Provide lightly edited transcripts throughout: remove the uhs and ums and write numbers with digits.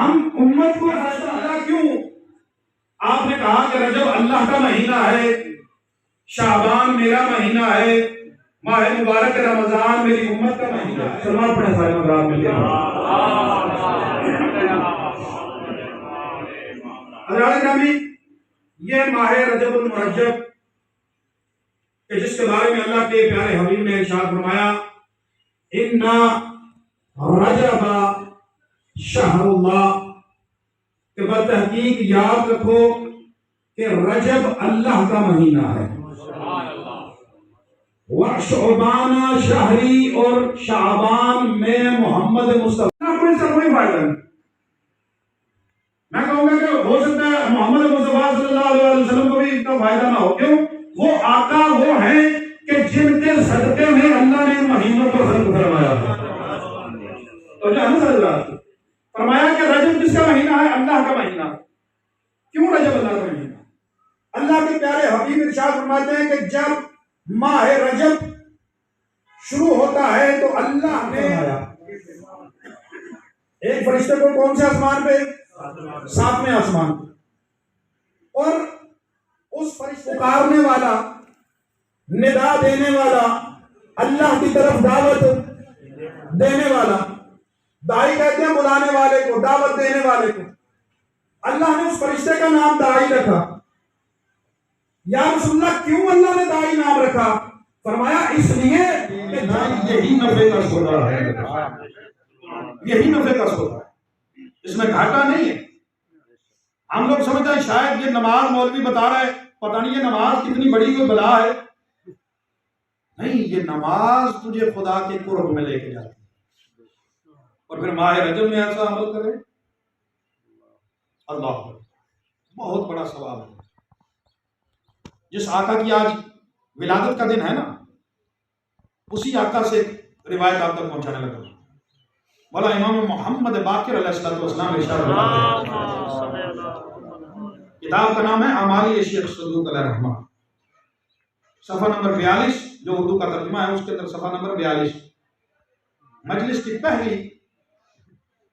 ہم امت کو اللہ کیوں؟ آپ نے کہا کہ رجب اللہ کا مہینہ ہے، شعبان میرا مہینہ ہے، ماہ مبارک رمضان میری امت کا مہینہ ہے۔ سلمان پڑھیں سارے مدرات مل گئے۔ حضرات گرامی، یہ ماہ رجب المرجب کہ جس کے بارے میں اللہ کے پیارے حبیب نے ارشاد فرمایا اِنَّا رجب شہر اللہ، کہ بتحقیق یاد رکھو کہ رجب اللہ کا مہینہ ہے، وَشَعْبَانَ شہری، اور شعبان میں محمد مصطفیٰ کوئی سے کوئی فائدہ نہیں۔ میں کہوں گا کہ ہو سکتا ہے محمد مصطفیٰ صلی اللہ علیہ وسلم کو بھی اتنا فائدہ نہ ہو، کیوں؟ وہ آقا وہ ہیں کہ جن کے صدقے میں اللہ نے مہینوں کو خلق فرمایا تھا۔ تو جہاں حضرات فرمایا کہ رجب کس کا مہینہ ہے؟ اللہ کا مہینہ۔ کیوں رجب اللہ کا مہینہ؟ اللہ کے پیارے حبیب ارشاد فرماتے ہیں کہ جب ماہ رجب شروع ہوتا ہے تو اللہ نے ایک فرشتے کو کون سے آسمان پہ؟ 7ویں آسمان پہ، اور اس فرشتے پکارنے والا، ندا دینے والا، اللہ کی طرف دعوت دینے والا، داعی کہتے ہیں بلانے والے کو، دعوت دینے والے کو، اللہ نے اس فرشتے کا نام داعی رکھا۔ یا رسول اللہ کیوں اللہ نے داعی نام رکھا؟ فرمایا اس لیے کہ یہی نفع کا سودا ہے، یہی نفع کا سودا ہے، اس میں گھاٹا نہیں ہے۔ ہم لوگ سمجھتے ہیں شاید یہ نماز مولوی بتا رہا ہے، پتہ نہیں یہ نماز کتنی بڑی کوئی بلا ہے۔ نہیں، یہ نماز تجھے خدا کے قرب میں لے کے جاتی ہے، اور پھر ماہ رجب میں ایسا عمل کرے، اللہ بہت بڑا ثواب ہے۔ جس آقا کی آج ولادت کا دن ہے نا، اسی آقا سے روایت آپ تک پہنچانے لگا۔ مولا امام محمد باقر علیہ السلام ارشاد فرماتے ہیں، کتاب کا نام ہے اعمال شیخ صدوق علیہ الرحمہ، صفحہ نمبر 42، جو اردو کا ترجمہ ہے اس کے اندر صفحہ نمبر 42، مجلس کی پہلی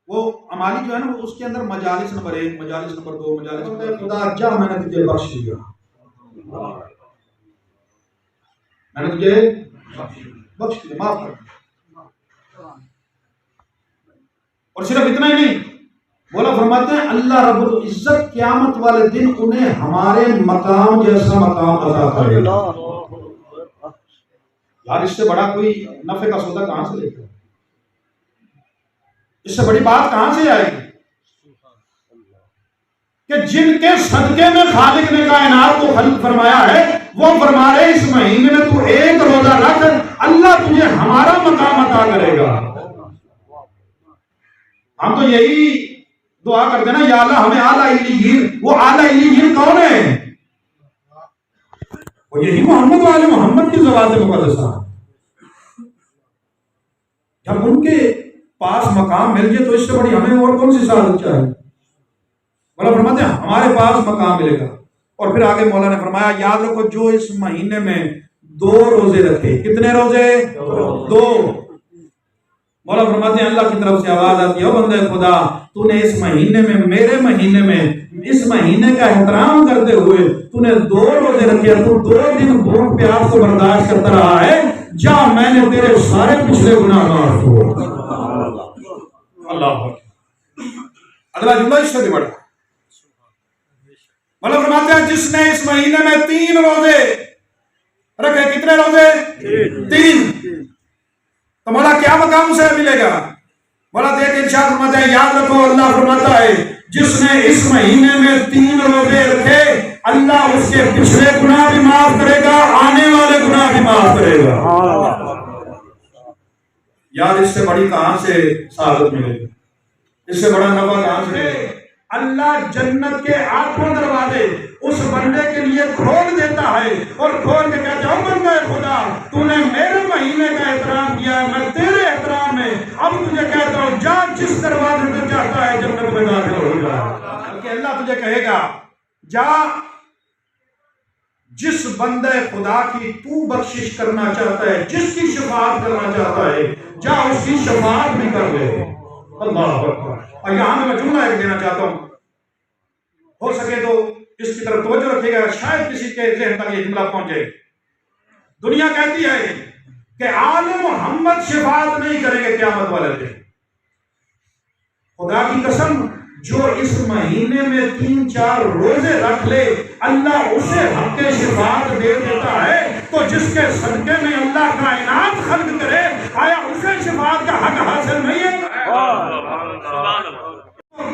وہ امالی جو ہے نا، اس کے اندر مجالس نمبر 1، مجالس نمبر 2، مجالس نمبر خدا جا میں نے تجھے بخش دیا، میں نے تجھے بخش دیا، معاف کر دیا۔ اور صرف اتنا ہی نہیں، مولا فرماتے ہیں اللہ رب العزت قیامت والے دن انہیں ہمارے مقام جیسا مقام عطا کرے گا۔ یار اس سے بڑا کوئی نفع کا سودا کہاں سے لے گا؟ اس سے بڑی بات کہاں سے آئے گی کہ جن کے صدقے میں خالق نے کائنات کو خلق فرمایا ہے، وہ فرما رہے اس مہینے میں تو ایک روزہ رکھ، اللہ تجھے ہمارا مقام عطا کرے گا۔ ہم تو یہی دعا کرتے ہیں نا، یا اللہ ہمیں اعلیٰ علیین۔ وہ اعلیٰ علیین کون ہے؟ وہ یہی محمد والے محمد کی ذوات مقدسہ۔ جب ان کے پاس مقام مل جائے تو اس سے بڑی ہمیں اور کون سی سعادت چاہیے؟ مولا فرماتے ہیں ہمارے پاس مقام ملے گا۔ اور پھر آگے مولا نے فرمایا یاد رکھو جو اس مہینے میں 2 روزے رکھے۔ کتنے روزے؟ 2۔ مولا فرماتے ہیں اللہ کی طرف سے آواز آتی ہے، او بندے خدا تو نے اس مہینے میں، میرے مہینے میں، اس مہینے کا احترام کرتے ہوئے تو نے 2 روزے رکھے، تو 2 دن بھوک پیاس کو برداشت کرتا رہا ہے، جا میں نے تیرے سارے پچھلے گناہ معاف کر۔ اللہ اگلا جملہ اس سے بھی بڑا۔ مولا فرماتے ہیں جس نے اس مہینے میں 3 روزے رکھے۔ کتنے روزے؟ 3۔ تو مولا کیا مقام اسے ملے گا؟ مولا دیکھ ارشاد فرماتا ہے یاد رکھو اللہ فرماتا ہے جس نے اس مہینے میں 3 روزے رکھے اللہ اس کے پچھلے گناہ بھی معاف کرے گا، آنے والے گناہ بھی معاف کرے گا۔ یار اس سے بڑی کہاں سے سعادت ملے گی؟ اس سے بڑا نفع کہاں سے ملے گا؟ اللہ جنت کے 8 دروازے اس بندے کے لیے کھول دیتا ہے اور کھول کے کہتا ہے بندے خدا تو نے میرے مہینے کا احترام کیا ہے، میں تیرے احترام میں اب تجھے کہتا ہوں جا جس دروازے سے چاہتا ہے جنت میں داخل ہو جا۔ بلکہ اللہ تجھے کہے گا جا جس بندے خدا کی تو بخشش کرنا چاہتا ہے، جس کی شفاعت کرنا چاہتا ہے، جا اس کی شفاعت بھی کر لے۔ اللہ اکبر۔ اور یہاں میں جملہ ایک دینا چاہتا ہوں، ہو سکے تو اس کی طرف توجہ رکھیے گا، شاید کسی کے ذہن تک یہ جملہ پہنچے۔ دنیا کہتی ہے کہ آل محمد شفاعت نہیں کریں گے قیامت والے دن۔ خدا کی قسم، جو اس مہینے میں 3-4 روزے رکھ لے اللہ اسے حق شفاعت دے دیتا ہے، تو جس کے صدقے میں اللہ کائنات خلق کرے آیا اسے شفاعت کا حق حاصل نہیں ہے؟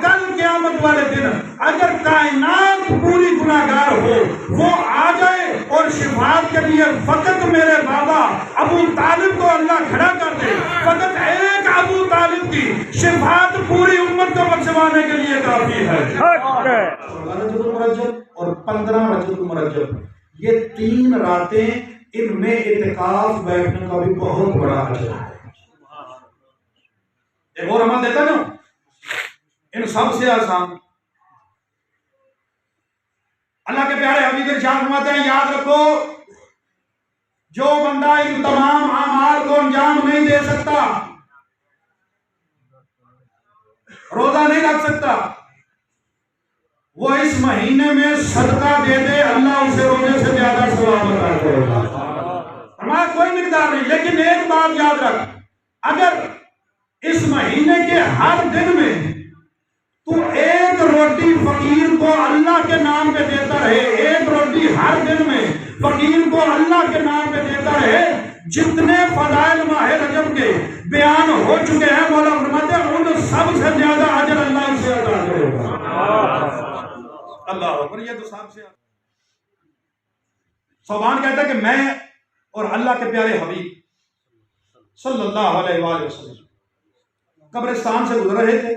کل قیامت والے دن اگر کائنات پوری گناہگار ہو، وہ آ جائے اور شفاعت کے لیے فقط میرے بابا ابو طالب کو اللہ کھڑا کر دے، فقط ایک ابو طالب کی شفاعت پوری امت کو بخشوانے کے لیے کافی ہے۔ رجب المرجب اور 15 رجب المرجب، یہ 3 راتیں، ان میں اعتکاف بیٹھنے کا بھی بہت بڑا اجر ہے۔ ایک اور عمل دیتا نا، ان سب سے آسان، اللہ کے پیارے حبیب ارشاد فرماتے ہیں، یاد رکھو جو بندہ ان تمام اعمال کو انجام نہیں دے سکتا، روزہ نہیں رکھ سکتا، وہ اس مہینے میں صدقہ دے دے، اللہ اسے روزے سے زیادہ ثواب عطا کرے گا۔ ہمارا کوئی مقدار نہیں، لیکن ایک بات یاد رکھ، اگر اس مہینے کے ہر دن میں تو ایک روٹی فقیر کو اللہ کے نام پہ دیتا رہے، ایک روٹی ہر دن میں فقیر کو اللہ کے نام پہ دیتا رہے، جتنے فضائل ماہ رجب کے بیان ہو چکے ہیں، مولا فرماتے ہیں ان سب سے زیادہ اجر اللہ اسے عطا کرے گا۔ اللہ اکبر، یہ تو سب سے صوبان کہتا ہے کہ میں اور اللہ کے پیارے حبیب صلی اللہ علیہ وآلہ وسلم قبرستان سے گزر رہے تھے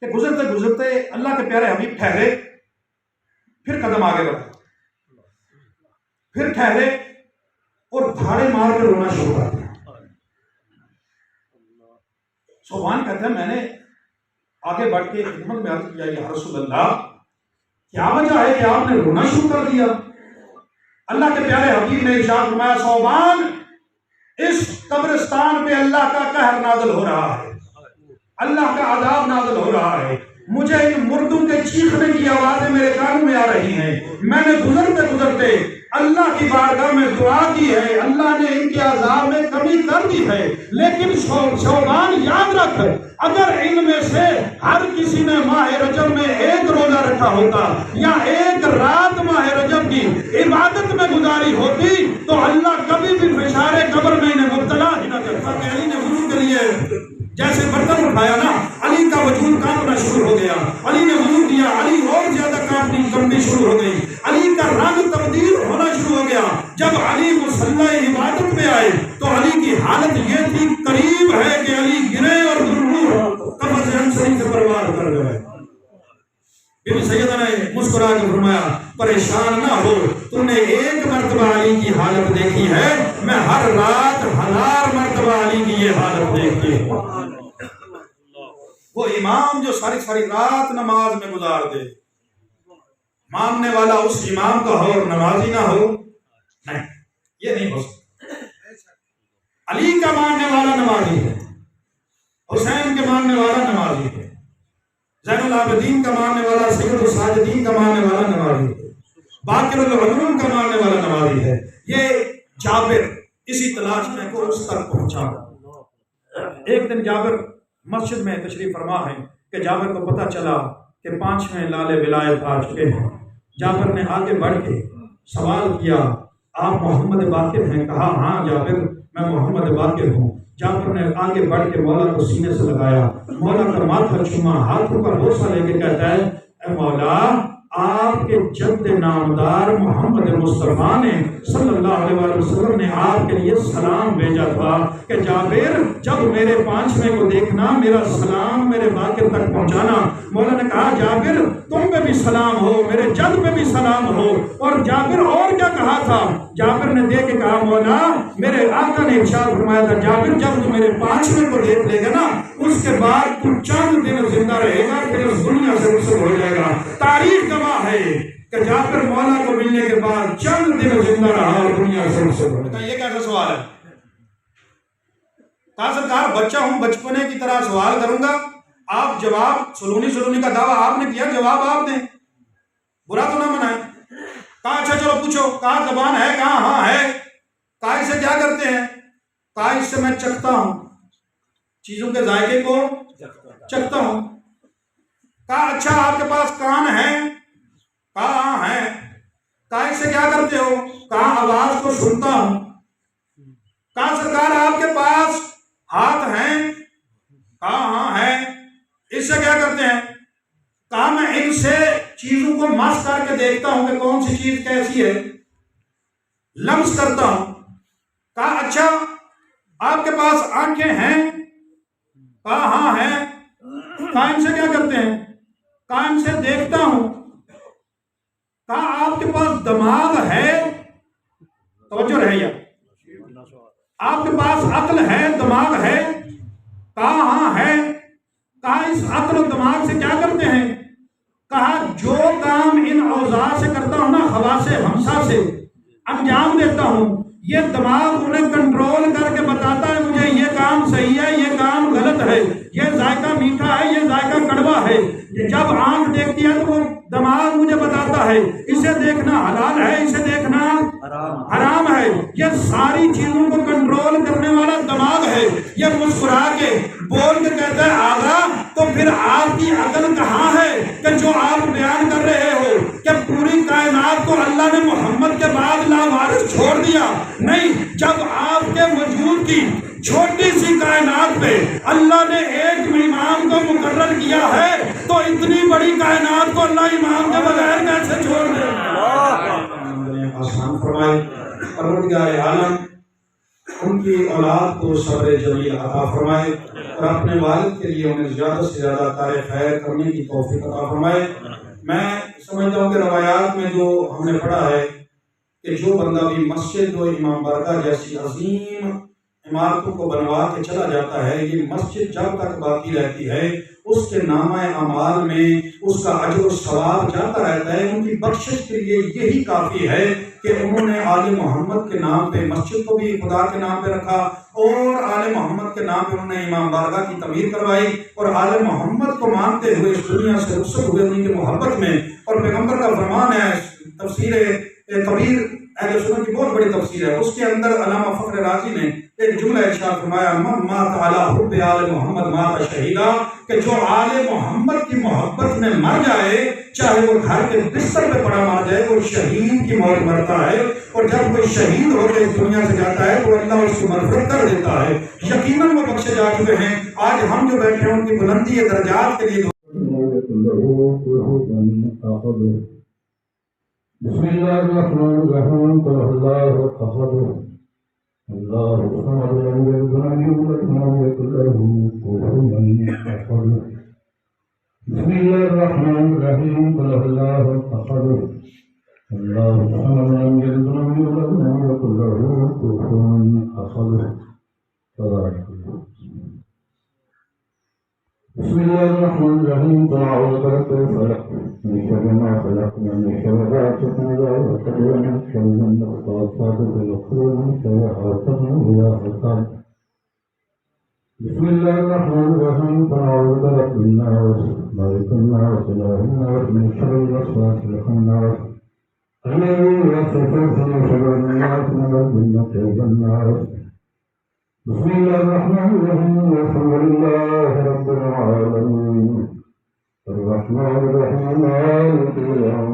کہ گزرتے گزرتے اللہ کے پیارے حبیب ٹھہرے، پھر قدم آگے بڑھا، پھر ٹھہرے اور دھاڑے مار کے رونا شروع کر دیا۔ صوبان کہتا ہے میں نے آگے بڑھ کے خدمت میں عرض کیا، یا رسول اللہ کیا وجہ ہے کہ آپ نے رونا شروع کر دیا؟ اللہ کے پیارے حبیب نے ارشاد فرمایا، صوبان اس قبرستان پہ اللہ کا قہر نازل ہو رہا ہے، اللہ کا عذاب نازل ہو رہا ہے، مجھے ان مردوں کے چیخنے کی آوازیں میرے کانوں میں آ رہی ہیں، میں نے گزرتے گزرتے اللہ کی بارگاہ میں دعا کی ہے، اللہ نے ان کے عذاب میں کمی کر دی ہے، لیکن شوبان یاد رکھ، اگر ان میں سے ہر کسی نے ماہ رجب میں ایک روزہ رکھا ہوتا یا ایک رات ماہ رجب کی عبادت میں گزاری ہوتی تو اللہ کبھی بھی فشار قبر میں انہیں مبتلا ہی نہ کرتا۔ کہ علی نے وضو کے لیے جیسے برتن اٹھایا نا، علی کا وجود کانپنا شروع ہو گیا، علی نے وضو کیا، علی اور زیادہ کانپنی شروع ہو گئی، علی کا رنگ تبدیل ہونا شروع ہو گیا۔ جب علی مصلی عبادت میں آئے تو علی کی حالت یہ تھی، قریب ہے کہ علی گرے اور ضرور قبر سے انسانی سے پروار کر گئے۔ بی بی سیدہ نے مسکرا کے فرمایا، پریشان نہ ہو، تم نے ایک مرتبہ علی کی حالت دیکھی ہے، میں ہر رات 1000 مرتبہ علی کی یہ حالت دیکھتی ہوں۔ وہ امام جو ساری رات نماز میں گزار دے، ماننے والا اس امام کا ہو اور نمازی نہ ہو، نہیں، یہ نہیں ہو سکتا۔ علی کا ماننے والا نمازی ہے، حسین کے ماننے والا نمازی ہے، زین العابدین کا ماننے والا، سید الساجدین کا ماننے والا نمازی ہے، باقر العلوم کا ماننے والا نمازی ہے۔ یہ جابر اسی تلاش میں کو اس تک پہنچا۔ ایک دن جابر مسجد میں تشریف فرما ہے کہ جابر کو پتہ چلا کہ 5ویں لالے ولایت آ چکے ہیں۔ جابر نے آگے بڑھ کے سوال کیا، آپ محمد باقر ہیں؟ کہا ہاں جابر، میں محمد باقر ہوں۔ جابر نے آگے بڑھ کے مولا کو سینے سے لگایا، مولا کا ماتھا چوما، ہاتھوں کا بوسہ لے کے کہتا ہے، اے مولا، آپ کے جد نامدار محمد مصطفیٰ نے صلی اللہ علیہ وسلم نے آپ کے لیے سلام بھیجا تھا کہ جابر جب میرے 5ویں کو دیکھنا میرا سلام میرے باقر تک پہنچانا۔ مولا نے کہا جابر تم پہ بھی سلام ہو، میرے جد پہ بھی سلام ہو۔ اور جابر اور کیا کہا تھا؟ جابر نے دیکھ کے کہا مولا میرے آقا نے ارشاد فرمایا تھا جابر جب تو میرے 5ویں کو دیکھ لے گا نا اس کے بعد تو چند دن زندہ رہے گا، پھر اس دنیا سے رخصت ہو جائے گا۔ تاریخ گواہ ہے کہ جابر مولا کو ملنے کے بعد چند دن زندہ رہا اور دنیا سے رخصت ہو گیا۔ یہ کیسا سوال ہے؟ کہا سرکار بچہ ہوں، بچپنے کی طرح سوال کروں گا، آپ جواب سلونی کا دعویٰ آپ نے کیا، جواب آپ دیں، برا تو نہ منائیں. کہا اچھا چلو پوچھو، کہا زبان ہے، کہا ہاں ہے. کہا اس سے کیا کرتے ہیں؟ کہا اس سے میں چکھتا ہوں، چیزوں کے ذائقے کو چکھتا ہوں. کہا اچھا آپ کے پاس کان ہے؟ کہا ہاں ہے. کہا اس سے کیا کرتے ہو؟ کہا آواز کو سنتا ہوں. کہا سرکار آپ کے پاس ہاتھ ہیں؟ کہا ہاں ہے. اس سے کیا کرتے ہیں؟ کہا میں ان سے چیزوں کو مس کر کے دیکھتا ہوں کہ کون سی چیز کیسی ہے، لمس کرتا ہوں. کہا اچھا آپ کے پاس آنکھیں ہیں؟ کہا ہاں ہے. کہا ان سے کیا کرتے ہیں؟ کہا ان سے دیکھتا ہوں. کہا آپ کے پاس دماغ ہے؟ توجہ رہے یا آپ کے پاس عقل ہے، دماغ ہے؟ کہا ہاں ہے. کہا اس عقل و دماغ سے کیا کرتے ہیں؟ کہا جو کام ان اوزار سے کرتا ہوں نا، حواس ہمسا سے انجام دیتا ہوں، یہ دماغ انہیں کنٹرول کر کے بتاتا ہے مجھے یہ کام صحیح ہے، یہ کام غلط ہے، یہ ذائقہ میٹھا ہے، یہ ذائقہ کڑوا ہے. جب آنکھ دیکھتی ہے تو وہ دماغ مجھے بتاتا ہے اسے دیکھنا حلال ہے، اسے دیکھنا حرام ہے. یہ ساری چیزوں کو کنٹرول کرنے والا دماغ ہے. یہ مسکرا کے بول کے کہتا ہے آغا تو پھر آپ کی عقل کہاں ہے کہ جو آپ بیان کر رہے ہو کہ پوری کائنات کو اللہ نے محمد کے بعد لاوارث چھوڑ دیا؟ نہیں، جب آپ کے وجود کی چھوٹی سی کائنات پہ اللہ نے ایک امام کو مقرر کیا ہے تو اتنی بڑی کائنات کو اللہ امام کے بغیر کیسے چھوڑ دے؟ آسان فرمائے پروردگار عالم ان کی اولاد کو صبر جمیل عطا فرمائے اور اپنے والد کے لیے انہیں زیادہ سے زیادہ کار خیر کرنے کی توفیق عطا فرمائے. میں سمجھتا ہوں کہ روایات میں جو ہم نے پڑھا ہے کہ جو بندہ بھی مسجد و امام بارگاہ جیسی عظیم عمارتوں کو بنوا کے چلا جاتا ہے، یہ مسجد جب تک باقی رہتی ہے اس کے نامہ اعمال میں اس کا اجر و ثواب جاتا رہتا ہے. ان کی بخشش کے لیے یہی کافی ہے کہ انہوں نے آل محمد کے نام پہ مسجد کو بھی خدا کے نام پہ رکھا اور آل محمد کے نام پہ انہوں نے امام بارگاہ کی تعمیر کروائی اور آل محمد کو مانتے ہوئے اس دنیا سے رخصت ہوئے انہیں کی محبت میں. اور پیغمبر کا فرمان ہے، تفسیر کبیر اہل سنت کی بہت بڑی تفسیر ہے، اس کے اندر علامہ فخر رازی نے ایک جملہ ارشاد فرمایا من مات علی حب آل محمد مات شہیدا، کہ جو آل محمد کی محبت میں مر جائے چاہے وہ گھر کے بستر پہ پڑا مر جائے وہ شہید کی موت مرتا ہے. اور جب کوئی شہید ہو کے اس دنیا سے جاتا ہے تو اللہ اس کو مغفرت کر دیتا ہے، یقیناً وہ بخشے جا چکے ہیں. آج ہم جو بیٹھے ہیں ان کی بلندی درجات کے لیے بسم اللہ الرحمن الرحیم قل اللہ احد اللہ الصمد لم یلد ولم یولد ولم یکن له کفوا احد. بسم اللہ الرحمن الرحیم قل اللہ احد اللہ الصمد لم یلد ولم یولد ولم یکن له کفوا احد. بسم اللہ الرحمن الرحیم قل اعوذ برب الفلق من شر ما خلق ومن شر غاسق اذا وقب ومن شر النفاثات في العقد ومن شر حاسد اذا حسد. بسم الله الرحمن الرحيم قل اعوذ برب الناس مالك الناس اله الناس من شر الوسواس الخناس الذي يوسوس في صدور الناس من الجنة والناس. بسم الله الرحمن الرحيم الحمد لله رب العالمين الرحمن الرحيم مالك يوم